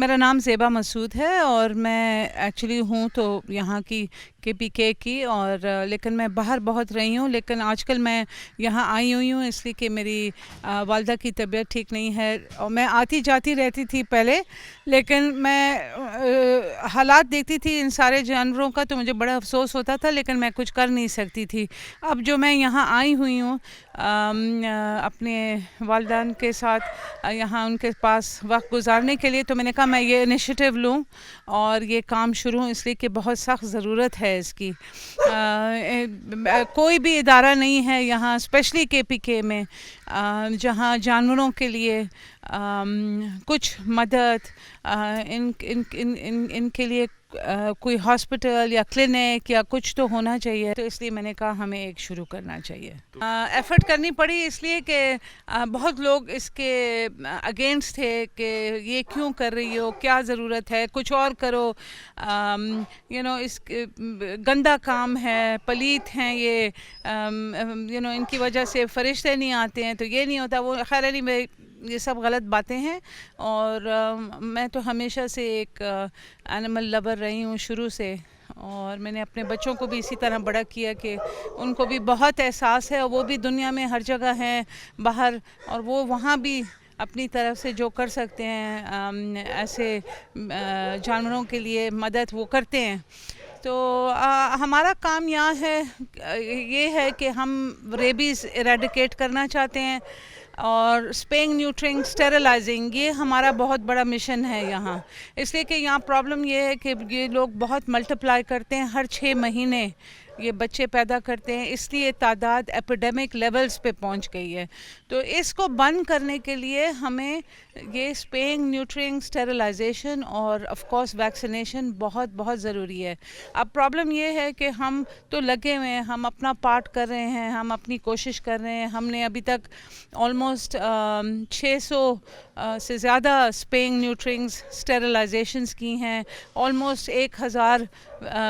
میرا نام زیبا مسعود ہے اور میں ایکچولی ہوں تو یہاں کی KPK کی اور لیکن میں باہر بہت رہی ہوں، لیکن آج کل میں یہاں آئی ہوئی ہوں اس لیے کہ میری والدہ کی طبیعت ٹھیک نہیں ہے اور میں آتی جاتی رہتی تھی پہلے، لیکن میں حالات دیکھتی تھی ان سارے جانوروں کا تو مجھے بڑا افسوس ہوتا تھا، لیکن میں کچھ کر نہیں سکتی تھی۔ اب جو میں یہاں آئی ہوئی ہوں اپنے والدین کے ساتھ یہاں ان کے پاس وقت گزارنے کے لیے، تو میں نے کہا میں یہ انیشیٹو لوں اور یہ کام شروع ہوں، اس لیے کہ بہت سخت ضرورت ہے اس کی۔ کوئی بھی ادارہ نہیں ہے یہاں اسپیشلی KPK میں جہاں جانوروں کے لیے کچھ مدد ان کے لیے کوئی ہاسپٹل یا کلینک یا کچھ تو ہونا چاہیے، تو اس لیے میں نے کہا ہمیں ایک شروع کرنا چاہیے۔ ایفرٹ کرنی پڑی اس لیے کہ بہت لوگ اس کے اگینسٹ تھے کہ یہ کیوں کر رہی ہو، کیا ضرورت ہے، کچھ اور کرو، اس گندا کام ہے، پلیت ہیں یہ، ان کی وجہ سے فرشتے نہیں آتے ہیں تو یہ نہیں ہوتا، وہ خیر نہیں، یہ سب غلط باتیں ہیں۔ اور میں تو ہمیشہ سے ایک اینیمل لور رہی ہوں شروع سے، اور میں نے اپنے بچوں کو بھی اسی طرح بڑا کیا کہ ان کو بھی بہت احساس ہے، اور وہ بھی دنیا میں ہر جگہ ہیں باہر، اور وہ وہاں بھی اپنی طرف سے جو کر سکتے ہیں ایسے جانوروں کے لیے مدد وہ کرتے ہیں۔ تو ہمارا کام یہاں ہے یہ ہے کہ ہم ریبیز ایریڈیکیٹ کرنا چاہتے ہیں، اور اسپیئنگ، نیوٹرنگ، اسٹیرلائزنگ، یہ ہمارا بہت بڑا مشن ہے یہاں، اس لیے کہ یہاں پرابلم یہ ہے کہ یہ لوگ بہت ملٹیپلائی کرتے ہیں، ہر 6 مہینے یہ بچے پیدا کرتے ہیں، اس لیے تعداد ایپیڈیمک لیولز پہ پہنچ گئی ہے۔ تو اس کو بند کرنے کے لیے ہمیں یہ اسپیئنگ، نیوٹرنگ، اسٹیرلائزیشن اور آف کورس ویکسینیشن بہت بہت ضروری ہے۔ اب پرابلم یہ ہے کہ ہم تو لگے ہوئے ہیں، ہم اپنا پارٹ کر رہے ہیں، ہم اپنی کوشش کر رہے ہیں، ہم نے ابھی تک آلموسٹ 600 سے زیادہ اسپیئنگ، نیوٹرنگز، اسٹیرلائزیشنز کی ہیں، آلموسٹ 1000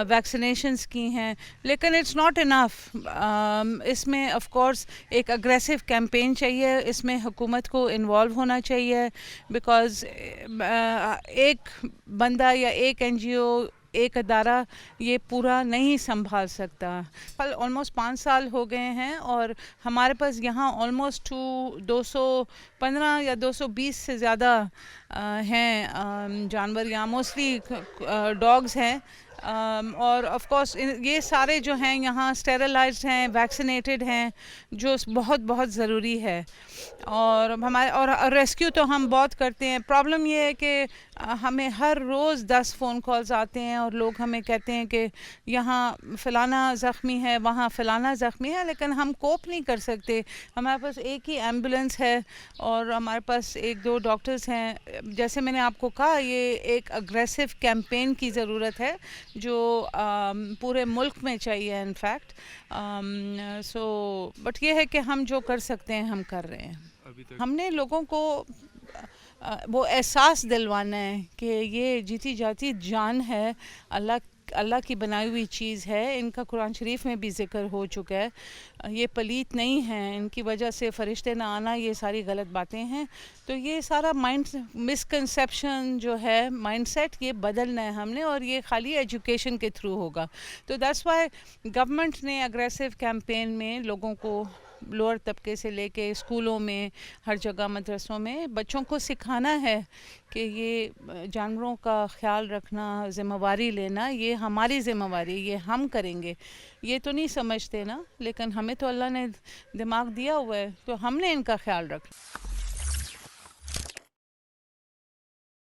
ویکسینیشنز کی ہیں، لیکن اٹس ناٹ انف۔ اس میں آف کورس ایک اگریسو کیمپین چاہیے، اس میں حکومت کو انوالو ہونا چاہیے، بیکاز ایک بندہ یا ایک NGO، ایک ادارہ یہ پورا نہیں سنبھال سکتا۔ آلموسٹ 5 سال ہو گئے ہیں اور ہمارے پاس یہاں آلموسٹ 215 یا 220 سے زیادہ ہیں جانور، یہاں موسٹلی ڈاگز ہیں، اور آف کورس یہ سارے جو ہیں یہاں اسٹیرلائزڈ ہیں، ویکسینیٹڈ ہیں، جو بہت بہت ضروری ہے۔ اور ریسکیو تو ہم بہت کرتے ہیں۔ پرابلم یہ ہے کہ ہمیں ہر روز 10 فون کالز آتے ہیں اور لوگ ہمیں کہتے ہیں کہ یہاں فلانا زخمی ہے، وہاں فلانا زخمی ہے، لیکن ہم کوپ نہیں کر سکتے۔ ہمارے پاس ایک ہی ایمبولینس ہے اور ہمارے پاس 1-2 ڈاکٹرز ہیں۔ جیسے میں نے آپ کو کہا، یہ ایک اگریسو کیمپین کی ضرورت ہے جو پورے ملک میں چاہیے ان فیکٹ۔ بٹ یہ ہے کہ ہم جو کر سکتے ہیں ہم کر رہے ہیں۔ ہم نے لوگوں کو وہ احساس دلوانا ہے کہ یہ جیتی جاتی جان ہے، اللہ کی بنائی ہوئی چیز ہے، ان کا قرآن شریف میں بھی ذکر ہو چکا ہے، یہ پلیت نہیں ہیں، ان کی وجہ سے فرشتے نہ آنا، یہ ساری غلط باتیں ہیں۔ تو یہ سارا مسکنسیپشن جو ہے، مائنڈ سیٹ، یہ بدلنا ہے ہم نے، اور یہ خالی ایجوکیشن کے تھرو ہوگا۔ تو دیٹس وائی گورنمنٹ نے اگریسو کیمپین میں لوگوں کو لوور طبقے سے لے کے اسکولوں میں، ہر جگہ مدرسوں میں بچوں کو سکھانا ہے کہ یہ جانوروں کا خیال رکھنا، ذمہ واری لینا، یہ ہماری ذمہ واری، یہ ہم کریں گے۔ یہ تو نہیں سمجھتے نا، لیکن ہمیں تو اللہ نے دماغ دیا ہوا ہے، تو ہم نے ان کا خیال رکھنا۔